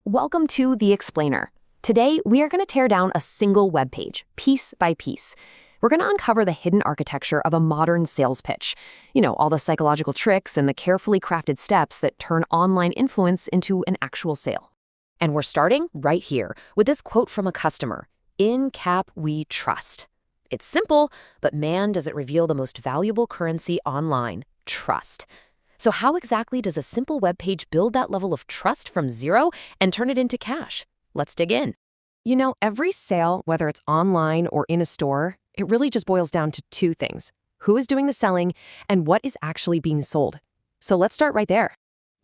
Welcome to The Explainer. Today, we are going to tear down a single web page, piece by piece. We're going to uncover the hidden architecture of a modern sales pitch. All the psychological tricks and the carefully crafted steps that turn online influence into an actual sale. And we're starting right here with this quote from a customer, "In cap, we trust." It's simple, but man, does it reveal the most valuable currency online, trust. So how exactly does a simple web page build that level of trust from zero and turn it into cash? Let's dig in. Every sale, whether it's online or in a store, it really just boils down to two things: who is doing the selling and what is actually being sold. So let's start right there.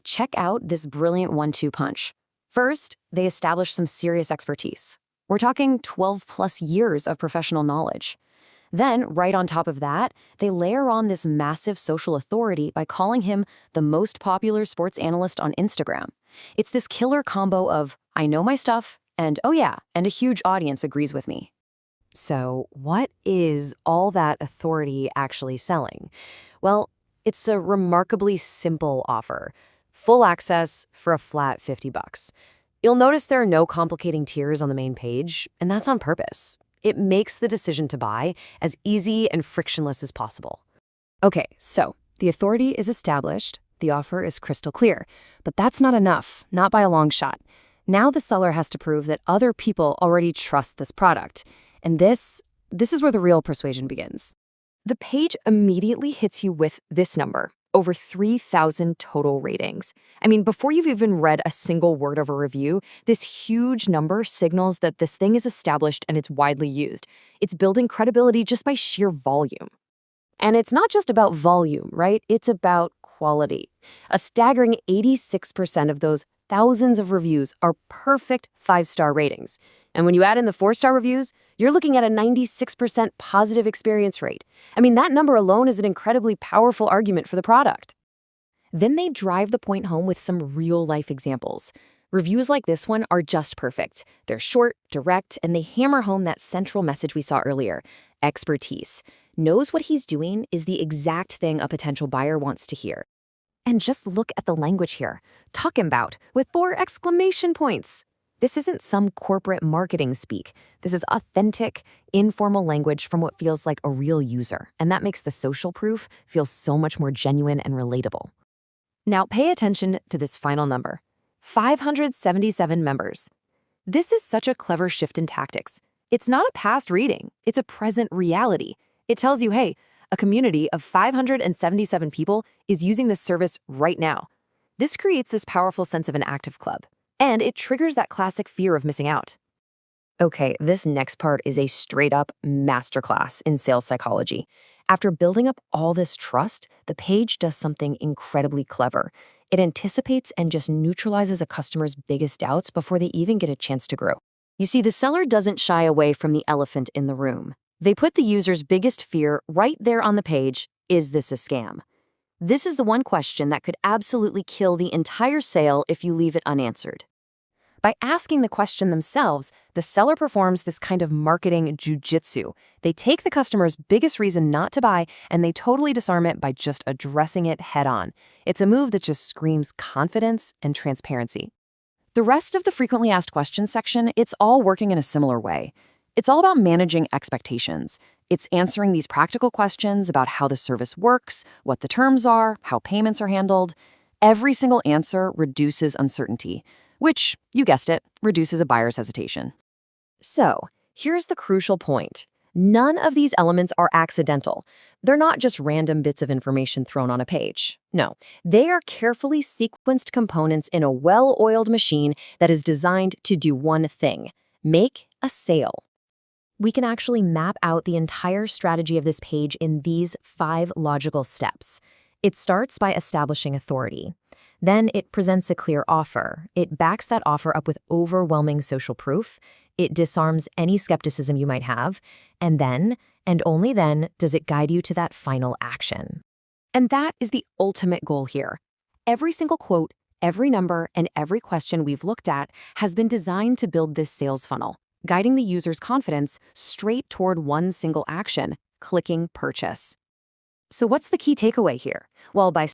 Check out this brilliant 1-2 punch. First, they establish some serious expertise. We're talking 12 plus years of professional knowledge. Then, right on top of that, they layer on this massive social authority by calling him the most popular sports analyst on Instagram. It's this killer combo of, I know my stuff, and oh yeah, and a huge audience agrees with me. So, what is all that authority actually selling? Well, it's a remarkably simple offer. Full access for a flat $50. You'll notice there are no complicating tiers on the main page, and that's on purpose. It makes the decision to buy as easy and frictionless as possible. Okay, so the authority is established, the offer is crystal clear, but that's not enough, not by a long shot. Now the seller has to prove that other people already trust this product. And this is where the real persuasion begins. The page immediately hits you with this number, over 3,000 total ratings. Before you've even read a single word of a review, this huge number signals that this thing is established and it's widely used. It's building credibility just by sheer volume. And it's not just about volume, right? It's about quality. A staggering 86% of those thousands of reviews are perfect 5-star ratings. And when you add in the 4-star reviews, you're looking at a 96% positive experience rate. That number alone is an incredibly powerful argument for the product. Then they drive the point home with some real-life examples. Reviews like this one are just perfect. They're short, direct, and they hammer home that central message we saw earlier: expertise. Knows what he's doing is the exact thing a potential buyer wants to hear. And just look at the language here. Talking about with 4 exclamation points. This isn't some corporate marketing speak. This is authentic, informal language from what feels like a real user. And that makes the social proof feel so much more genuine and relatable. Now pay attention to this final number: 577 members. This is such a clever shift in tactics. It's not a past reading, it's a present reality. It tells you, hey, a community of 577 people is using this service right now. This creates this powerful sense of an active club. And it triggers that classic fear of missing out. Okay, this next part is a straight-up masterclass in sales psychology. After building up all this trust, the page does something incredibly clever. It anticipates and just neutralizes a customer's biggest doubts before they even get a chance to grow. You see, the seller doesn't shy away from the elephant in the room. They put the user's biggest fear right there on the page: is this a scam? This is the one question that could absolutely kill the entire sale if you leave it unanswered. By asking the question themselves, the seller performs this kind of marketing jujitsu. They take the customer's biggest reason not to buy and they totally disarm it by just addressing it head on. It's a move that just screams confidence and transparency. The rest of the frequently asked questions section, it's all working in a similar way. It's all about managing expectations. It's answering these practical questions about how the service works, what the terms are, how payments are handled. Every single answer reduces uncertainty, which, you guessed it, reduces a buyer's hesitation. So, here's the crucial point. None of these elements are accidental. They're not just random bits of information thrown on a page. No, they are carefully sequenced components in a well-oiled machine that is designed to do one thing: make a sale. We can actually map out the entire strategy of this page in these 5 logical steps. It starts by establishing authority. Then it presents a clear offer. It backs that offer up with overwhelming social proof. It disarms any skepticism you might have. And then, and only then, does it guide you to that final action. And that is the ultimate goal here. Every single quote, every number, and every question we've looked at has been designed to build this sales funnel, guiding the user's confidence straight toward one single action: clicking purchase. So what's the key takeaway here? Well, by